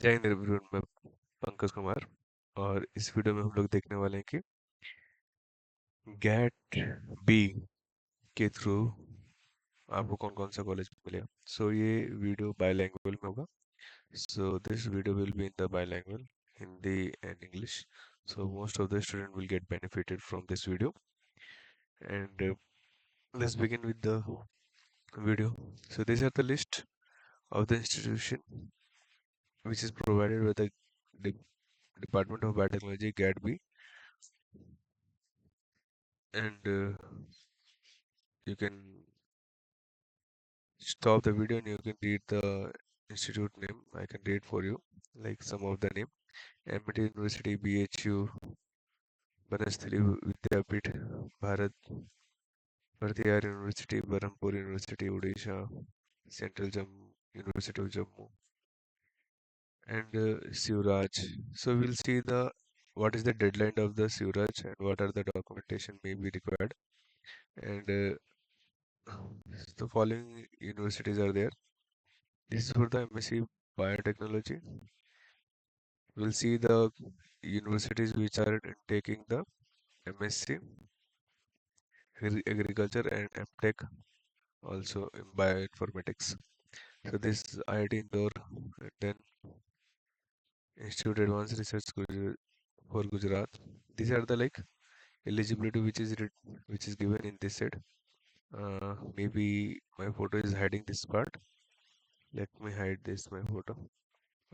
जय हिंद एवरीवन, मैं पंकज कुमार। और इस वीडियो में हम लोग देखने वाले हैं कि गेट बी के थ्रू आपको कौन कौन सा कॉलेज मिलेगा। सो ये वीडियो बायलैंग्वेज में होगा। So this video will be in the by language Hindi and English. So most of the student will get benefited from this video. And let's begin with the video. So these are the list of the institution which is provided by the De- Department of Biotechnology, GATB. And you can stop the video and you can read the institute name. I can read for you, like some of the name: MIT University, BHU, Banasthali Vidyapit, Bharat, Bhartiyar University, Berhampur University, Odisha, Central Jammu, University of Jammu, and Sivraj. So we'll see the what is the deadline of the Sivraj and what are the documentation may be required. And the following universities are there. This is for the MSc Biotechnology. We'll see the universities which are taking the MSc Agriculture and MTech also in Bioinformatics. So this is IIT Indore, and then Institute Advanced Research for Gujarat. These are the like eligibility which is given in this set. Maybe my photo is hiding this part. Let me hide this my photo.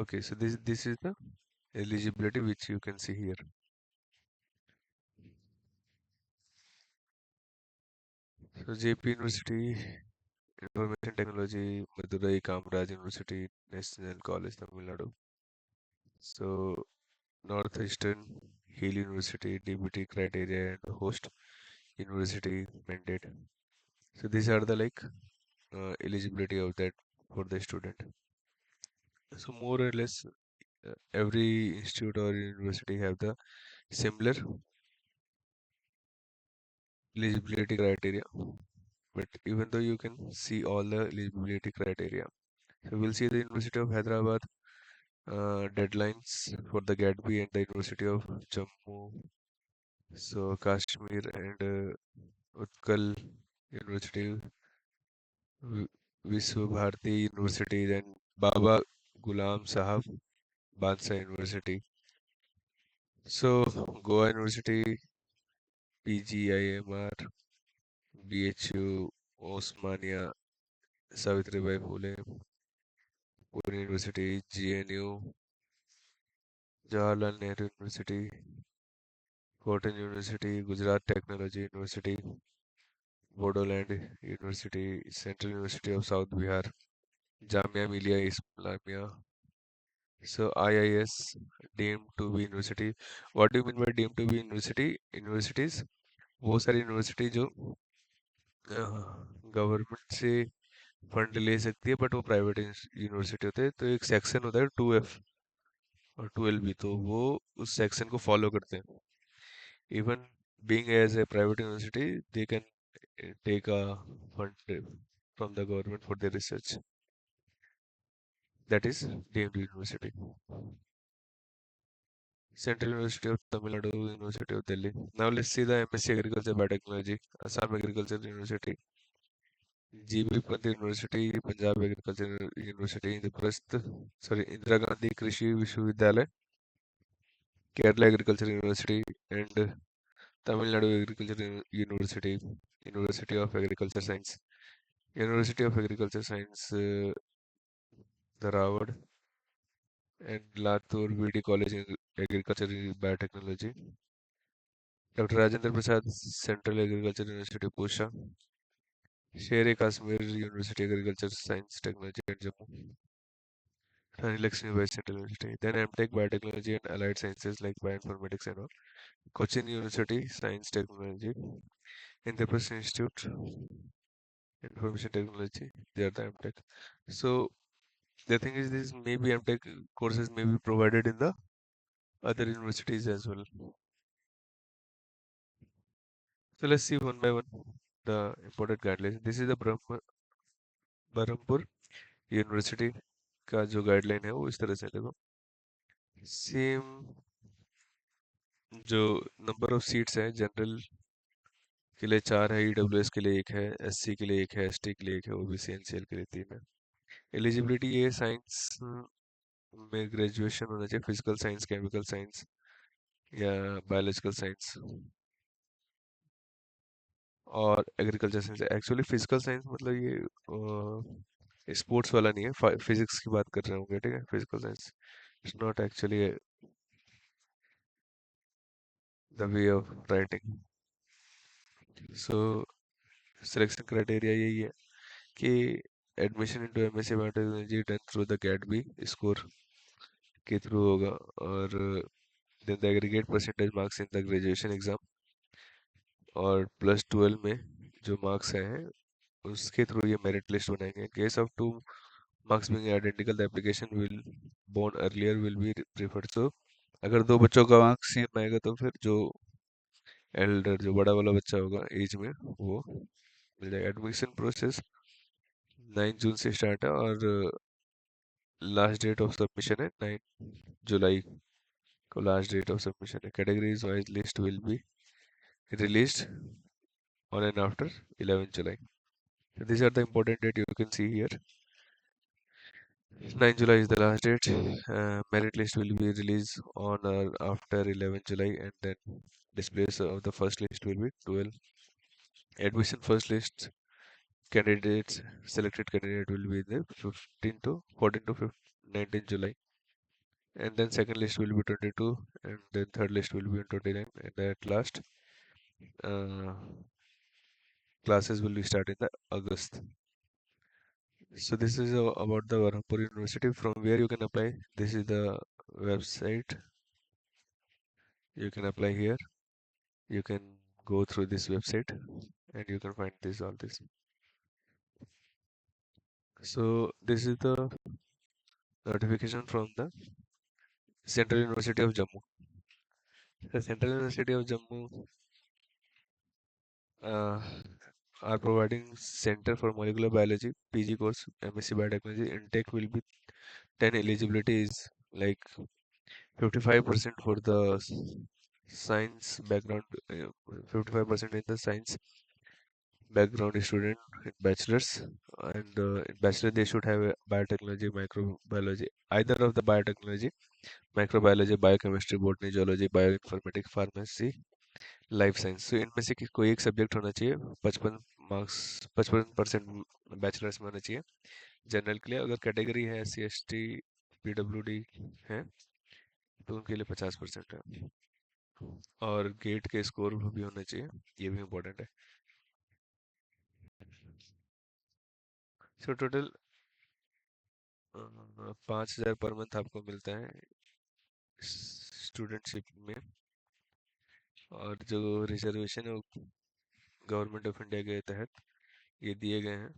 Okay, so this is the eligibility which you can see here. So JP University, Information Technology, Madurai Kamraj University, National College, Tamil Nadu. So Northeastern Hill University, DBT criteria and host university mandate. So these are the like eligibility of that for the student. So more or less every institute or university have the similar eligibility criteria. But even though you can see all the eligibility criteria, so we'll see the University of Hyderabad deadlines for the GATB and the University of Jammu, so Kashmir and Utkal University, Vi- Vishwa Bharati University, then Baba Ghulam Sahab Bansa University. So Goa University, PGIMR, BHU, Osmania, Savitribai Phule, Pune University, GNU, Jawaharlal Nehru University, Cotton University, Gujarat Technology University, Bodoland University, Central University of South Bihar, Jamia Millia Islamia. So IIS deemed to be university. What do you mean by deemed to be university? Universities वो सारी university जो government से fund ले सकती है but वो private university होते हैं, तो एक सेक्शन होता है 2F और 12B, तो वो उस सेक्शन को फॉलो करते हैं. Even being as a private university they can take a fund from the government for their research. That is deemed university. Central University of Tamil Nadu, University of Delhi. Now let's see the MSc Agriculture Biotechnology, Assam Agriculture University, GB Pant University, Punjab Agriculture University, Indira Gandhi Krishi Vishwavidyalay, Kerala Agriculture University, and Tamil Nadu Agriculture University, University of Agriculture Science, University of Agriculture Science, Dharawad, and Latur BD College in Agriculture and Biotechnology. Dr. Rajendra Prasad Central Agriculture University, Pusha. Sher-e Kashmir University Agriculture Science Technology at Jammu. Rani Lakshmi Bai Central University. Then MTech Biotechnology and Allied Sciences like Bioinformatics and all. Cochin University Science Technology. Indraprasth Institute Information Technology. They are the MTech. So the thing is, this maybe MTech courses may be provided in the other universities as well. So let's see one by one the important guidelines. This is the Berhampur university का जो guideline है वो इस तरह से देखो. Same जो number of seats है जनरल के लिए 4 है, ईडब्ल्यूएस के लिए 1 है, एससी के लिए 1 है, एसटी के लिए 1 है, ओबीसी एनसीएल के लिए 3 है। एलिजिबिलिटी ये साइंस में ग्रेजुएशन होना चाहिए, फिजिकल साइंस, केमिकल साइंस या बायोलॉजिकल साइंस और agriculture science. Actually physical science मतलब ये स्पोर्ट्स वाला नहीं है, फिजिक्स की बात कर रहे होंगे, ठीक है। Physical science it's not actually the way of writing. So selection criteria यही है कि admission into MSc biotechnology done through the GAT B score के थ्रू होगा, और then the aggregate percentage marks in the graduation exam, और +12 में जो marks हैं उसके थ्रू ये मेरिट लिस्ट बनाएंगे। Case of two marks being identical, the application will born earlier will be preferred. So अगर दो बच्चों का मार्क्स सेम आएगा तो फिर जो एल्डर, जो बड़ा वाला बच्चा होगा एज में, वो मिल जाएगा। एडमिशन प्रोसेस 9 जून से स्टार्ट है और लास्ट डेट ऑफ सबमिशन है 9 जुलाई को लास्ट डेट ऑफ सबमिशन है। Categories wise list will be released on and after 11 July. So these are the important date you can see here. 9 July is the last date. Merit list will be released on or after 11 July, and then displays of the first list will be 12. Admission first list candidates, selected candidate will be the 15 to 14 to 15, 19 July, and then second list will be 22, and then third list will be on 29, and at last uh, classes will be start in the August. So this is about the Berhampur University, from where you can apply. This is the website. You can apply here. You can go through this website and you can find this all this. So this is the notification from the Central University of Jammu. The Central University of Jammu uh, are providing Center for Molecular Biology PG course, MSc Biotechnology. Intake will be 10. Eligibility is like 55% for the science background, 55% in the science background student in bachelor's, and in bachelor they should have a biotechnology, microbiology, either of the biotechnology, microbiology, biochemistry, botany, zoology, bioinformatics, pharmacy, life science. तो इनमें से कोई एक subject होना चाहिए। 55 marks, 55% bachelors में होना चाहिए जनरल के लिए। अगर कैटेगरी है SC ST PWD है तो उनके लिए 50% है, और गेट के स्कोर भी होना चाहिए, ये भी इम्पोर्टेंट है। सो टोटल 5,000 पर मंथ आपको मिलता है स्टूडेंटशिप में, और जो रिजर्वेशन है वो गवर्नमेंट ऑफ इंडिया के तहत ये दिए गए हैं।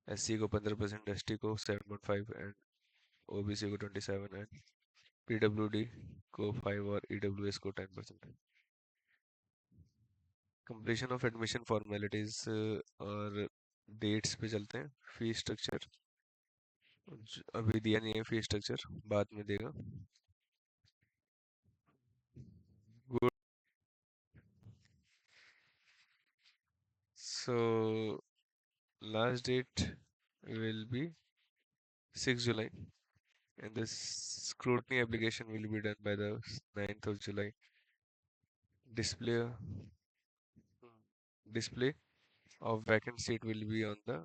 SC को 15%, ST को 7.5 एंड OBC को 27 एंड PWD को 5 और EWS को 10%। कंप्लीशन ऑफ एडमिशन फॉर्मेलिटीज और डेट्स पे चलते हैं। फी स्ट्रक्चर अभी दिया नहीं है, फी स्ट्रक्चर बाद में देगा। Good. So last date will be 6 July, and the scrutiny application will be done by the 9th of July. Display display of vacant seat will be on the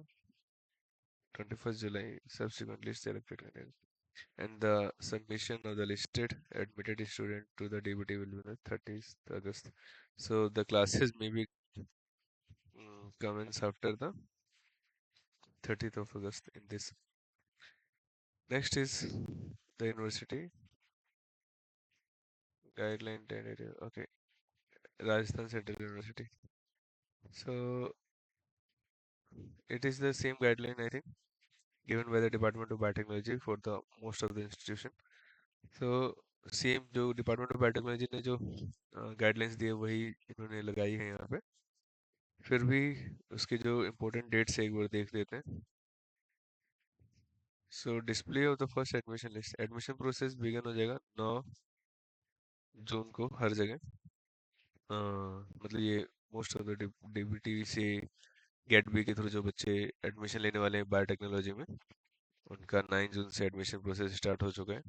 21st July. Subsequently selected candidates, and the submission of the listed admitted student to the DBT will be the 30th August. So the classes may be commence after the 30th of August in this. Next is the university guideline 10 area. Okay, Rajasthan Central University. So it is the same guideline, I think, given by the Department of Biotechnology for the most of the institution. So same जो department of biotechnology ने जो guidelines दी है वही इन्होंने लगाई है यहाँ पे। फिर भी उसके जो इम्पोर्टेंट डेट्स है एक बार देख लेते हैं। So display of the first admission list, admission process began हो जाएगा 9 जून को हर जगह। मतलब ये मोस्ट ऑफ द डीबीटी से गेट बी के थ्रू जो बच्चे एडमिशन लेने वाले हैं बायोटेक्नोलॉजी में, उनका 9 जून से एडमिशन प्रोसेस स्टार्ट हो चुका है।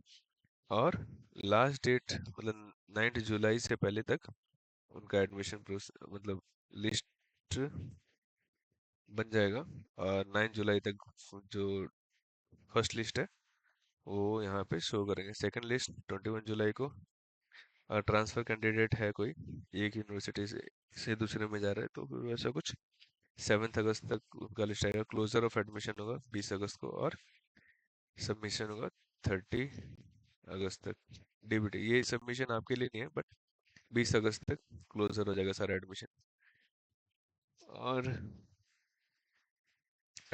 और लास्ट डेट मतलब 9 जुलाई से पहले तक उनका एडमिशन प्रोसेस मतलब लिस्ट बन जाएगा। और 9 जुलाई तक जो फर्स्ट लिस्ट है वो यहाँ पे शो करेंगे। सेकंड लिस्ट 21 जुलाई को। ट्रांसफर कैंडिडेट है कोई एक यूनिवर्सिटी से दूसरे में जा रहा है तो फिर वैसा कुछ 7 अगस्त तक उनका लिस्ट आएगा। क्लोजर ऑफ एडमिशन होगा 20 अगस्त को और सबमिशन होगा 30 अगस्त तक। डीबीटी ये सबमिशन आपके लिए नहीं है बट 20 अगस्त तक क्लोजर हो जाएगा सारा एडमिशन। और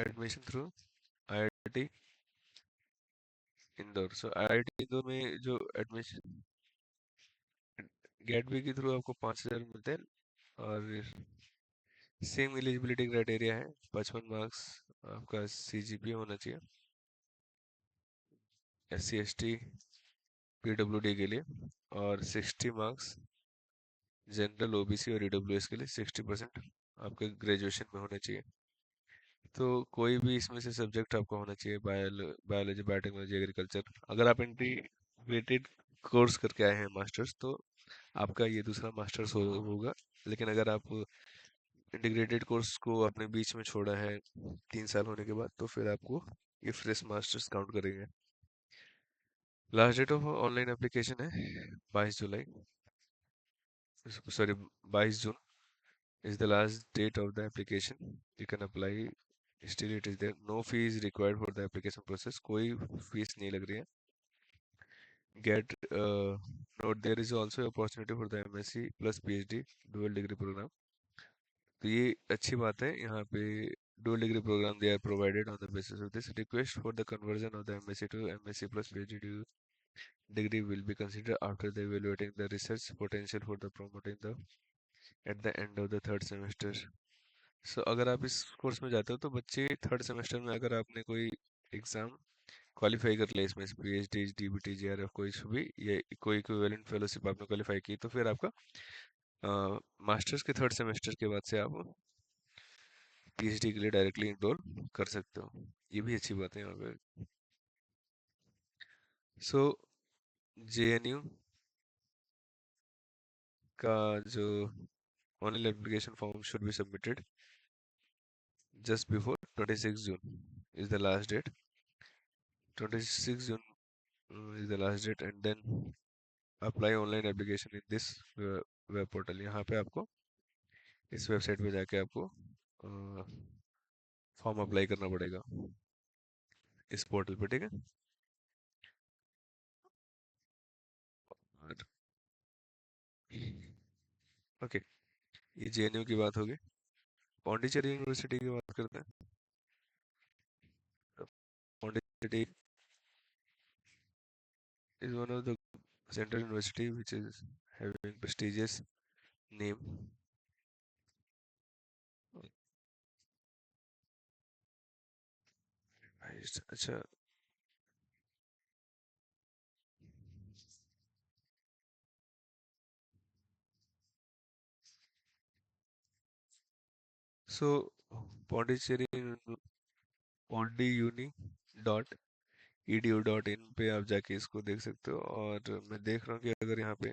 एडमिशन थ्रू आईआईटी इंदौर। सो आईआईटी इंदौर में जो एडमिशन गेट बी के थ्रू आपको 5,000 मिलते हैं। और सेम एलिजिबिलिटी क्राइटेरिया है, 55 मार्क्स आपका सीजीपीए होना चाहिए SC ST PWD के लिए, और 60 मार्क्स जनरल OBC और EWS के लिए। 60% आपके ग्रेजुएशन में होने चाहिए। तो कोई भी इसमें से सब्जेक्ट आपका होना चाहिए, बायोलॉजी बायोटेक्नोलॉजी एग्रीकल्चर। अगर आप इंटीग्रेटेड कोर्स करके आए हैं मास्टर्स तो आपका ये दूसरा मास्टर्स होगा। लेकिन अगर आप इंटीग्रेटेड कोर्स को अपने बीच में छोड़ा है 3 साल होने के बाद तो फिर आपको ये फ्रेश मास्टर्स काउंट करेंगे। Last date of online application है 22 July, sorry 22 June is the last date of the application. You can apply, still it is there. No fee is required for the application process, कोई fees नहीं लग रही है। Get note there is also opportunity for the MSc plus PhD dual degree program। तो ये अच्छी बात है यहाँ पे। dual degree program they are provided on the basis of this request for the conversion of the MSc to MSc plus PhD degree will be considered after the evaluating the research potential for the promoting the at the end of the third semester। सो अगर आप इस course में जाते हो तो बच्चे third semester में अगर आपने कोई एग्ज़ाम क्वालिफाई कर लिया इसमें PhD DBT JRF कोई भी ये कोई इक्विवेलेंट फेलोशिप आपने क्वालिफाई की तो फिर आपका मास्टर्स के थर्ड सेमेस्टर के बाद से आप PhD के लिए डायरेक्टली इनरोल कर सकते हो। ये भी अच्छी बात है यहाँ पे। सो JNU का जो online application form should be submitted just before 26 June is the last date। 26 June is the last date and then apply online application in this web portal. यहाँ पे आपको इस वेबसाइट पे जाके आपको फॉर्म अप्लाई करना पड़ेगा इस पोर्टल पे, ठीक है। और ओके, ये JNU की बात होगी। पौंडीचेरी यूनिवर्सिटी की बात करते हैं। Pondicherry is one of the central university which is having prestigious name। अच्छा, सो पौंडीचेरी पौंडी यूनी .edu.in पे आप जाके इसको देख सकते हो। और मैं देख रहा हूँ कि अगर यहाँ पे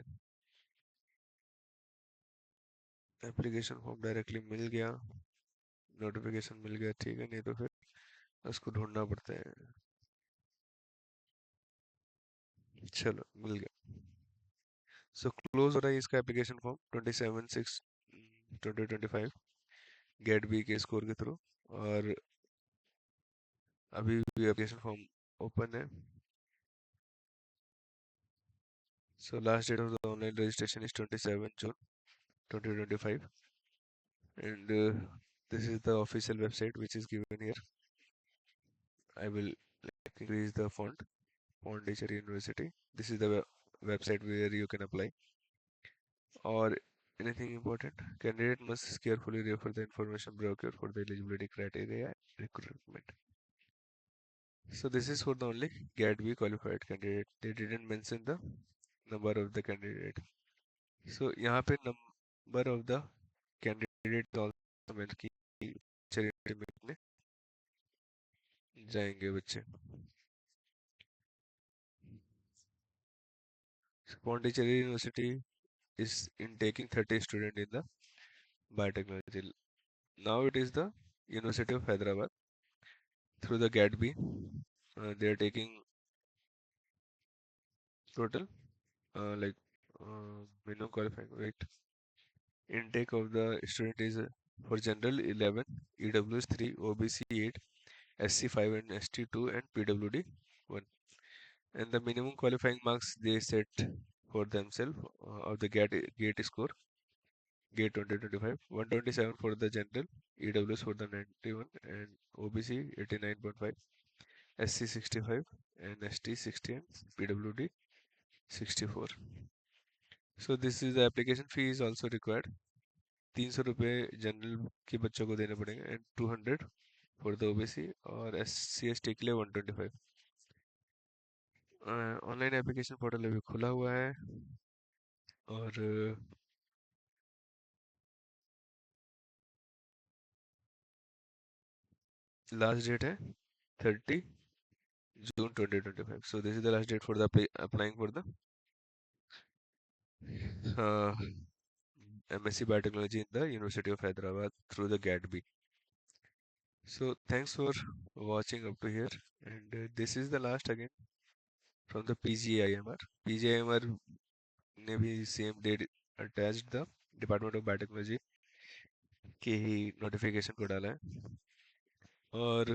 एप्लीकेशन फॉर्म डायरेक्टली मिल गया, नोटिफिकेशन मिल गया, ठीक है, नहीं तो फिर उसको ढूंढना पड़ता है। चलो मिल गया। सो क्लोज हो रहा है इसका एप्लीकेशन फॉर्म 27/6/2025 गेट बी के स्कोर के थ्रू। और अभी भी एप्लीकेशन फॉर्म ओपन है। So last date of the online registration is 27 June 2025 and this is the official website which is given here। I will increase the font, Pondicherry University, this is the website where you can apply। Or anything important, candidate must carefully refer the information brochure for the eligibility criteria recruitment। So this is for the only GAT B qualified candidate. They didn't mention the number of the candidate. So यहाँ पे number of the candidate also mention की charity में जाएंगे बच्चे. Pondicherry University is in taking 30 students in the biotechnology. Now it is the University of Hyderabad through the GAT B. They are taking total like minimum qualifying. Wait, intake of the student is for general 11, EWS 3, OBC 8, SC 5 and ST 2 and PWD 1. And the minimum qualifying marks they set for themselves of the GATE score, GATE 2025, 127 for the general, EWS for the 91 and OBC 89.5, SC 65 and ST 60 and PWD 64. So this is the application fee is also required. 300 रुपये general के बच्चों को देने पड़ेंगे and 200 for the OBC और SC ST के लिए 125. Online application portal अभी खुला हुआ है और लास्ट डेट है 30 जून 2025. So this is the last date for the applying for the MSc Biotechnology in the University of Hyderabad through the GAT B. So thanks for watching up to here, and this is the last again from the PGIMR. PGIMR ने भी same date attached the department of biotechnology के ही notification को डाला है. और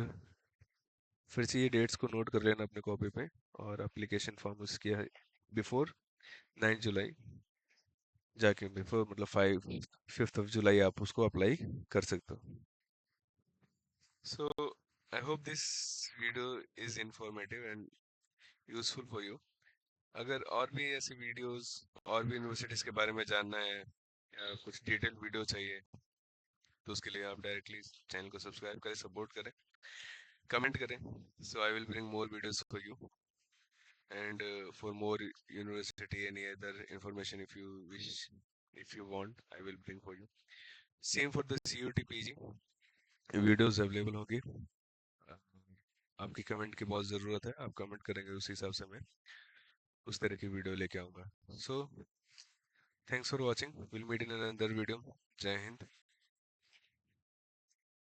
फिर से ये डेट्स को नोट कर लेना अपने कॉपी पे और एप्लीकेशन फॉर्म उसके बिफोर 9 जुलाई जाके बिफोर मतलब 5th of July आप उसको अप्लाई कर सकते हो. So I hope this video is informative and useful for you. अगर और भी ऐसे वीडियोस और भी यूनिवर्सिटीज के बारे में जानना है या कुछ डिटेल वीडियो चाहिए तो उसके लिए आप डायरेक्टली चैनल को सब्सक्राइब करें, सपोर्ट करें, कमेंट करें. So I will bring more videos for you and for more university any other information if you wish, if you want, I will bring for you. Same for the CUT PG videos available होंगी. आपकी comment की बहुत ज़रूरत है. आप comment करेंगे उस हिसाब से मैं उस तरह की वीडियो लेके आऊँगा. So thanks for watching. Will meet in another video. जय हिंद.